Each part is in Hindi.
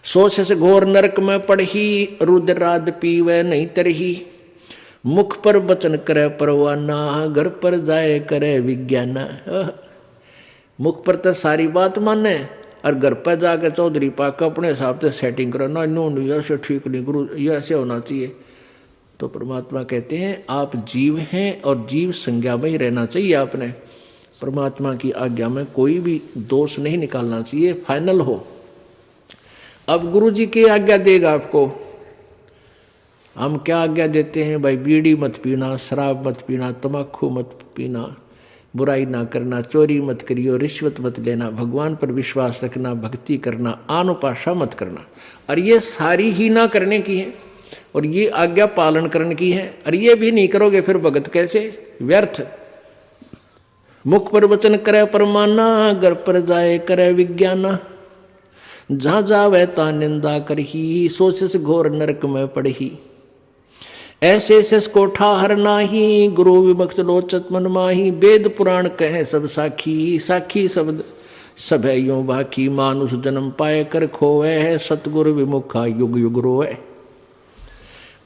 सोच से घोर नरक में पड़ही, रुद्राद पीवे नहीं तरही। मुख पर वचन करे परवाना, घर पर जाए करे विज्ञाना। मुख पर तो सारी बात माने और घर पर जाके चौधरी पाक अपने हिसाब से सेटिंग करो ना, नो ऐसे ठीक नहीं गुरु, ये ऐसे होना चाहिए। तो परमात्मा कहते हैं आप जीव हैं और जीव संज्ञा में ही रहना चाहिए। आपने परमात्मा की आज्ञा में कोई भी दोष नहीं निकालना चाहिए, फाइनल हो। अब गुरु जी की आज्ञा देगा आपको। हम क्या आज्ञा देते हैं भाई? बीड़ी मत पीना, शराब मत पीना, तम्बाकू मत पीना, बुराई ना करना, चोरी मत करियो, रिश्वत मत लेना, भगवान पर विश्वास रखना, भक्ति करना, आनुपाशा मत करना। और ये सारी ही ना करने की है और ये आज्ञा पालन करने की है। और ये भी नहीं करोगे फिर भगत कैसे? व्यर्थ। मुख पर वचन करे परमाना, घर पर जाए करे विज्ञाना। जहाँ जावे ता निंदा करही, सोच से घोर नरक में पड़ही। ऐसे शेष को ठाहर नाही, गुरु विमुक्त लोचत मन माही। वेद पुराण कहे सब साखी, साखी शब्द सब है यूं बाकी। मानुष जन्म पाए कर खोवे है, सतगुरु विमुखा युग युग रोए।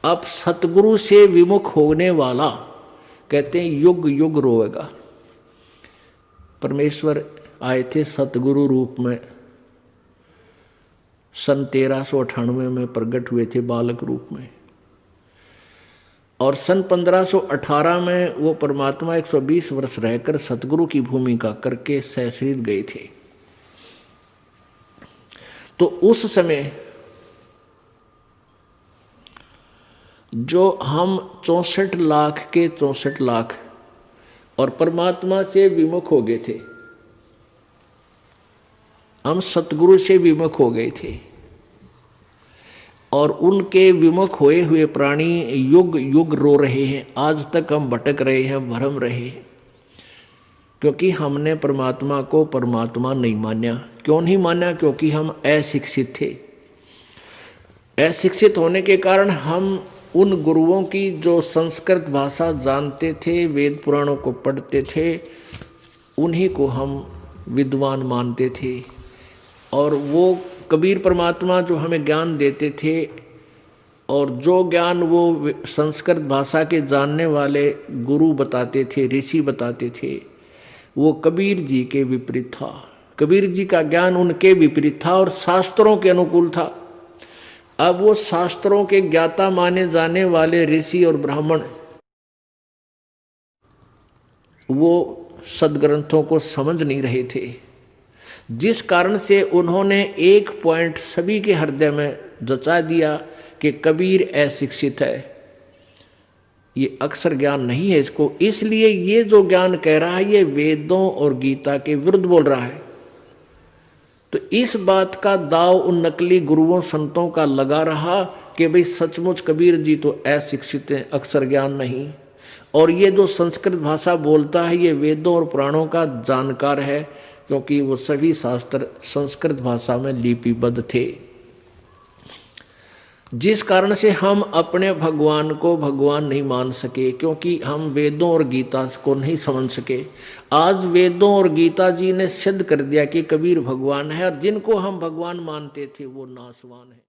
अब सतगुरु से विमुख होने वाला कहते हैं युग युग रोएगा। परमेश्वर आए थे सतगुरु रूप में, सन 1398 में प्रकट हुए थे बालक रूप में। और सन 1518 में वो परमात्मा 120 वर्ष रहकर सतगुरु की भूमिका करके सहस्रीत गए थे। तो उस समय जो हम 64 लाख के 64 लाख और परमात्मा से विमुख हो गए थे, हम सतगुरु से विमुख हो गए थे। और उनके विमुख होए हुए प्राणी युग युग रो रहे हैं। आज तक हम भटक रहे हैं, भरम रहे हैं, क्योंकि हमने परमात्मा को परमात्मा नहीं माना। क्यों नहीं माना? क्योंकि हम अशिक्षित थे। अशिक्षित होने के कारण हम उन गुरुओं की जो संस्कृत भाषा जानते थे, वेद पुराणों को पढ़ते थे, उन्हीं को हम विद्वान मानते थे। और वो कबीर परमात्मा जो हमें ज्ञान देते थे और जो ज्ञान वो संस्कृत भाषा के जानने वाले गुरु बताते थे, ऋषि बताते थे, वो कबीर जी के विपरीत था। कबीर जी का ज्ञान उनके विपरीत था और शास्त्रों के अनुकूल था। अब वो शास्त्रों के ज्ञाता माने जाने वाले ऋषि और ब्राह्मण वो सदग्रंथों को समझ नहीं रहे थे, जिस कारण से उन्होंने एक पॉइंट सभी के हृदय में जचा दिया कि कबीर अशिक्षित है, ये अक्षर ज्ञान नहीं है इसको, इसलिए ये जो ज्ञान कह रहा है ये वेदों और गीता के विरुद्ध बोल रहा है। तो इस बात का दाव उन नकली गुरुओं संतों का लगा रहा कि भाई सचमुच कबीर जी तो अशिक्षित हैं, अक्षर ज्ञान नहीं, और ये जो संस्कृत भाषा बोलता है ये वेदों और पुराणों का जानकार है, क्योंकि वो सभी शास्त्र संस्कृत भाषा में लिपिबद्ध थे। जिस कारण से हम अपने भगवान को भगवान नहीं मान सके, क्योंकि हम वेदों और गीता को नहीं समझ सके। आज वेदों और गीता जी ने सिद्ध कर दिया कि कबीर भगवान है, और जिनको हम भगवान मानते थे वो नासवान है।